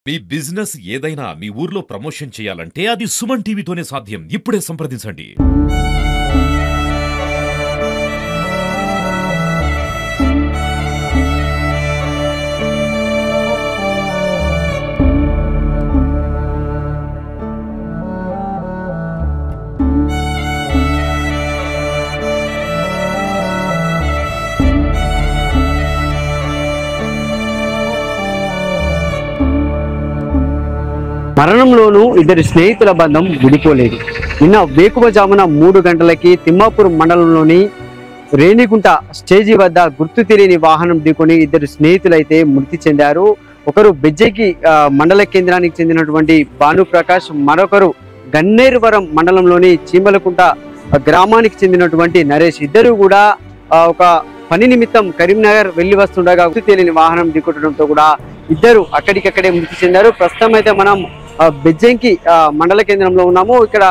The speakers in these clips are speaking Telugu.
మీ బిజినెస్ ఏదైనా మీ ఊర్లో ప్రమోషన్ చేయాలంటే అది సుమన్ టీవీతోనే సాధ్యం. ఇప్పుడే సంప్రదించండి. మరణంలోనూ ఇద్దరి స్నేహితుల బంధం విడిపోలేదు. నిన్న వేకువజామున 3 గంటలకి తిమ్మాపూర్ మండలంలోని రేణిగుంట స్టేజీ వద్ద గుర్తు తెలియని వాహనం ఢీకొని ఇద్దరు స్నేహితులైతే మృతి చెందారు. ఒకరు బెజ్జకి మండల కేంద్రానికి చెందినటువంటి భానుప్రకాష్, మరొకరు గన్నేరువరం మండలంలోని చీమలకుంట గ్రామానికి చెందినటువంటి నరేష్. ఇద్దరు కూడా ఒక పని నిమిత్తం కరీంనగర్ వెళ్లి వస్తుండగా గుర్తు తెలియని వాహనం ఢీకొట్టడంతో కూడా ఇద్దరు అక్కడికక్కడే మృతి చెందారు. ప్రస్తుతం అయితే మనం బెజ్జంకి మండల కేంద్రంలో ఉన్నాము. ఇక్కడ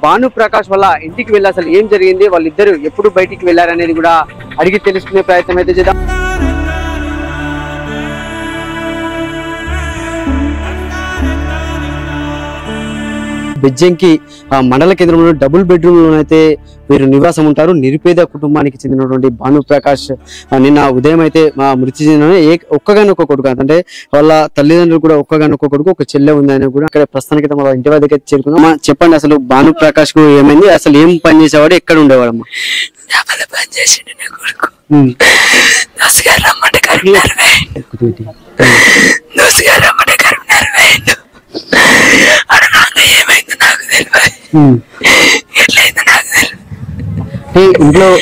భానుప్రకాష్ వల్ల ఇంటికి వెళ్ళి అసలు ఏం జరిగింది, వాళ్ళిద్దరు ఎప్పుడు బయటికి వెళ్ళారనేది కూడా అడిగి తెలుసుకునే ప్రయత్నం అయితే చేద్దాం. బెజ్జంకి మండల కేంద్రంలో డబుల్ బెడ్రూమ్ లోనైతే వీరు నివాసం ఉంటారు. నిరుపేద కుటుంబానికి చెందినటువంటి భానుప్రకాష్ నిన్న ఉదయం అయితే మృతి చెందిన ఒక్కగానొక్క కొడుకు, అంటే వాళ్ళ తల్లిదండ్రులు కూడా ఒక్కగానొక్క కొడుకు, ఒక చెల్లె ఉందని కూడా ఇక్కడ ప్రస్తుతానికి వాళ్ళ ఇంటి వద్దకు చేరుకుందాం. చెప్పండి, అసలు భానుప్రకాష్ కు ఏమైంది, అసలు ఏం పని చేసేవాడు, ఎక్కడ ఉండేవాడమ్మా?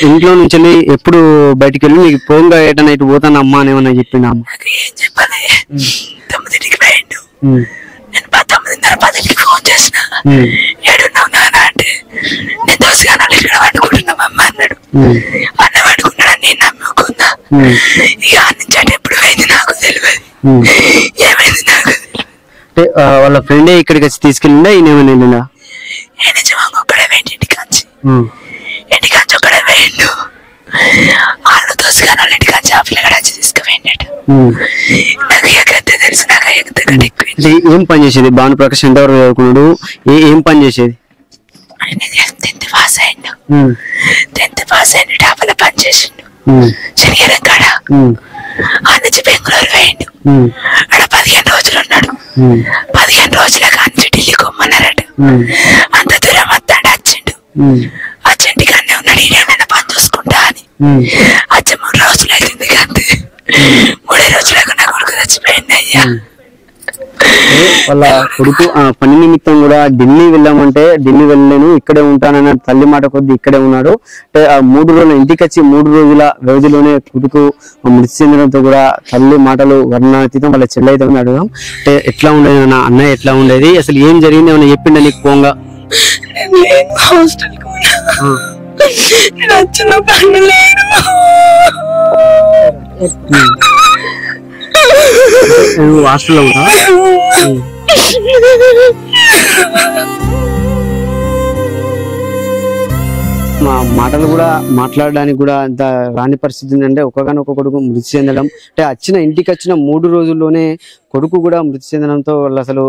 ఇంట్లో నుంచి ఎప్పుడు బయటికి వెళ్ళి నీకు ఫోన్ గా ఏటన్నా ఇటు పోతాను అమ్మా అని ఏమన్నా చెప్పిండా? ఫోన్ చేసిన అంటే నేను దోసగానాలు ఇక్కడ వండుకుంటున్నాం అమ్మ అన్నాడు. అన్న వండుకున్నాడని నేను నమ్ముకున్నా. ఇక నుంచి అంటే ఎప్పుడు అయింది నాకు తెలియదు, ఏమైంది నాకు తెలియదు. వాళ్ళ ఫ్రెండే ఇక్కడికి వచ్చి తీసుకెళ్ళిందా, ఈయన ఏమైనా వెళ్ళిందా? ఒక్కడే వేయండి ఇంటికాంచి ఒక్కడే వేయండు. వాళ్ళు దోసగానాలు ఇంటికాంచి ఆ పిల్లగాడు వచ్చి తీసుకుపోయినాడు. నాకు ఎక్కడైతే తెలుసు, నాకు ఎక్కడికంటే ఎక్కువ. ఏం పని చేసేది భానుప్రకాష్? ఎంతవరకు చదువుకున్నాడు, ఏం పని చేసేది? ఆయన 10th పాస్ అయ్యిండు. 10th పాస్ అయ్యిండు, డాబాలో పని చేసిండు శనివారం కాడ. ఆ నుంచి బెంగళూరు వేయండు. ఆడ 15 రోజులు ఉన్నాడు. 15 రోజుల కానీ ఢిల్లీ కొమ్మన్నారట. అంత దూరం వస్తాడు, వచ్చిండు. అచ్చింటికి అన్నీ ఉన్నాడు, ఈయన పని చూసుకుంటా అని. వచ్చి 3 రోజులు అవుతుంది కంటే 3 రోజులకు నా కొడుకు చచ్చిపోయింది అయ్యా. వాళ్ళ కొడుకు పని నిమిత్తం కూడా ఢిల్లీ వెళ్ళామంటే ఢిల్లీ వెళ్ళలేను, ఇక్కడే ఉంటానని తల్లి మాట కొద్ది ఇక్కడే ఉన్నాడు. అంటే 3 రోజులు ఇంటికి వచ్చి 3 రోజుల వ్యవధిలోనే కొడుకు మృతి చెందడంతో కూడా తల్లి మాటలు వర్ణాతీతం. వాళ్ళ చెల్లి అయితే అడుగుదాం, అంటే ఎట్లా ఉండేది అన్న, అన్నయ్య ఎట్లా ఉండేది, అసలు ఏం జరిగింది ఏమన్నా చెప్పిండ నీకు పోంగా? హాస్టల్ వచ్చిన పని లేదు. హాస్టల్లో ఉంటా? మా మాటలు కూడా మాట్లాడడానికి కూడా అంత రాని పరిస్థితి ఉందంటే ఒక్కగానొక్క కొడుకు మృతి చెందడం. అంటే ఇంటికి వచ్చిన 3 రోజుల్లోనే కొడుకు కూడా మృతి చెందడంతో వాళ్ళు అసలు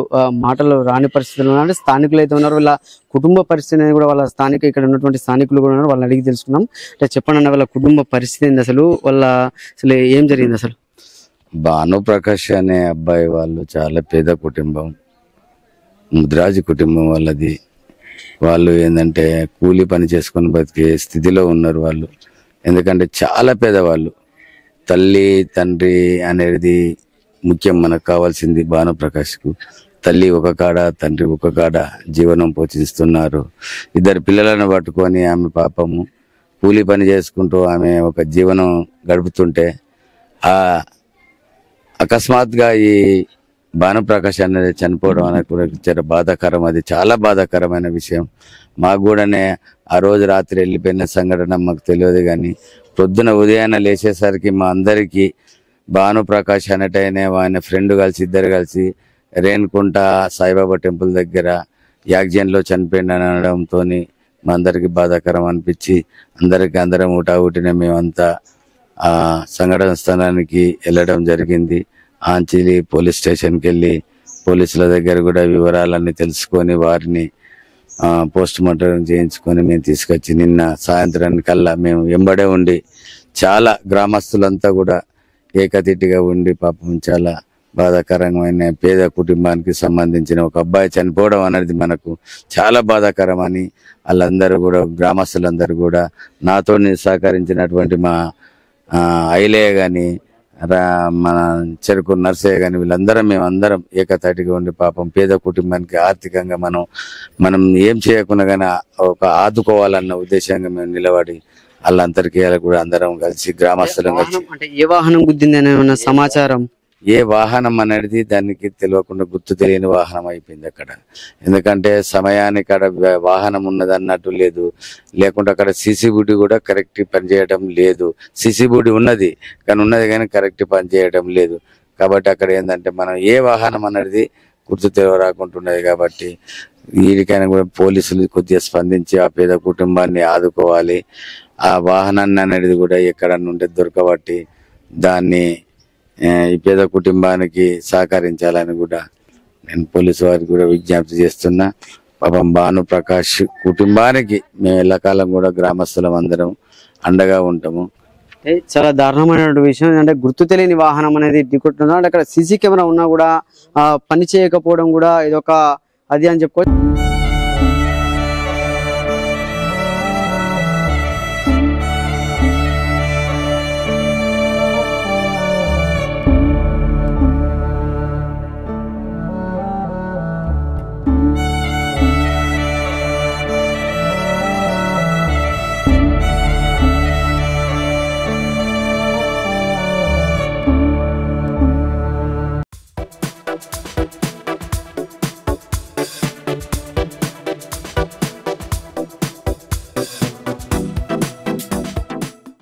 మాటలు రాని పరిస్థితులు ఉన్నారు. అంటే స్థానికులు అయితే ఉన్నారు, వాళ్ళ కుటుంబ పరిస్థితి కూడా వాళ్ళ ఇక్కడ ఉన్నటువంటి స్థానికులు కూడా ఉన్నారు, వాళ్ళని అడిగి తెలుసుకున్నాం. అంటే చెప్పండి అన్న, వాళ్ళ కుటుంబ పరిస్థితి ఏంది, అసలు అసలు ఏం జరిగింది? అసలు భానుప్రకాష్ అనే అబ్బాయి వాళ్ళు చాలా పేద కుటుంబం, ముద్రాజు కుటుంబం వాళ్ళది. వాళ్ళు ఏంటంటే కూలి పని చేసుకొని బతికే స్థితిలో ఉన్నారు వాళ్ళు. ఎందుకంటే చాలా పేదవాళ్ళు. తల్లి తండ్రి అనేది ముఖ్యం, మనకు కావాల్సింది. భానుప్రకాష్కు తల్లి ఒక కాడ, తండ్రి ఒక కాడ జీవనం పోషిస్తున్నారు. 2 పిల్లలను పట్టుకొని ఆమె పాపము కూలి పని చేసుకుంటూ ఆమె ఒక జీవనం గడుపుతుంటే అకస్మాత్తుగా ఈ భానుప్రకాష్ అనేది చనిపోవడం అనేది బాధాకరం. అది చాలా బాధాకరమైన విషయం. మాకు కూడానే ఆ రోజు రాత్రి వెళ్ళిపోయిన సంఘటన మాకు తెలియదు, కానీ పొద్దున ఉదయాన్నే లేచేసరికి మా అందరికీ భానుప్రకాష్ అనేటైనా ఆయన ఫ్రెండ్ కలిసి 2 కలిసి రేణుకుంట సాయిబాబా టెంపుల్ దగ్గర యాక్సిడెంట్లో చనిపోయింది అనడంతో మా అందరికి బాధాకరం అనిపించి అందరం ఊటాఊటిన మేమంతా సంఘటన స్థానానికి వెళ్ళడం జరిగింది. ఆంచిలి పోలీస్ స్టేషన్కి వెళ్ళి పోలీసుల దగ్గర కూడా వివరాలన్నీ తెలుసుకొని వారిని పోస్ట్ మార్టం చేయించుకొని మేము తీసుకొచ్చి నిన్న సాయంత్రానికల్లా మేము వెంబడే ఉండి చాలా గ్రామస్తులంతా కూడా ఏకతిటిగా ఉండి పాపం చాలా బాధాకరమైన పేద కుటుంబానికి సంబంధించిన ఒక అబ్బాయి చనిపోవడం అనేది మనకు చాలా బాధాకరమని వాళ్ళందరూ కూడా గ్రామస్తులందరూ కూడా నాతో సహకరించినటువంటి మా ఐలయ్య కానీ మన చెరుకు నర్సయ్య కానీ వీళ్ళందరం మేమందరం ఏకతాటిగా ఉండి పాపం పేద కుటుంబానికి ఆర్థికంగా మనం ఏం చేయకుండా కానీ ఒక ఆదుకోవాలన్న ఉద్దేశంగా మేము నిలబడి వాళ్ళందరికీ కూడా అందరం కలిసి గ్రామస్తులం కలిసి అంటే ఏ వాహనం గుద్దిందని ఏమన్నా సమాచారం? ఏ వాహనం అనేది దానికి తెలియకుండా గుర్తు తెలియని వాహనం అయిపోయింది అక్కడ. ఎందుకంటే సమయానికి అక్కడ వాహనం ఉన్నది అన్నట్టు లేదు, లేకుంటే అక్కడ సీసీబుడి కూడా కరెక్ట్ పనిచేయడం లేదు. సీసీబుడి ఉన్నది కానీ కరెక్ట్ పనిచేయడం లేదు. కాబట్టి అక్కడ ఏంటంటే మనం ఏ వాహనం అనేది గుర్తు తెలియరాకుంటున్నది. కాబట్టి వీరికైనా కూడా పోలీసులు కొద్దిగా స్పందించి ఆ పేద కుటుంబాన్ని ఆదుకోవాలి. ఆ వాహనాన్ని అనేది కూడా ఎక్కడ నుండి దొరకబట్టి దాన్ని ఈ పేద కుటుంబానికి సహకరించాలని కూడా నేను పోలీసు వారికి కూడా విజ్ఞప్తి చేస్తున్నా. పాపం భానుప్రకాష్ కుటుంబానికి మేము ఎల్లకాలం కూడా గ్రామస్తులం అందరం అండగా ఉంటాము. చాలా దారుణమైన విషయం అంటే గుర్తు తెలియని వాహనం అనేది ఢీకొట్టున్నా అంటే అక్కడ సీసీ కెమెరా ఉన్నా కూడా పని చేయకపోవడం కూడా ఇదొక అది అని చెప్పుకోవచ్చు.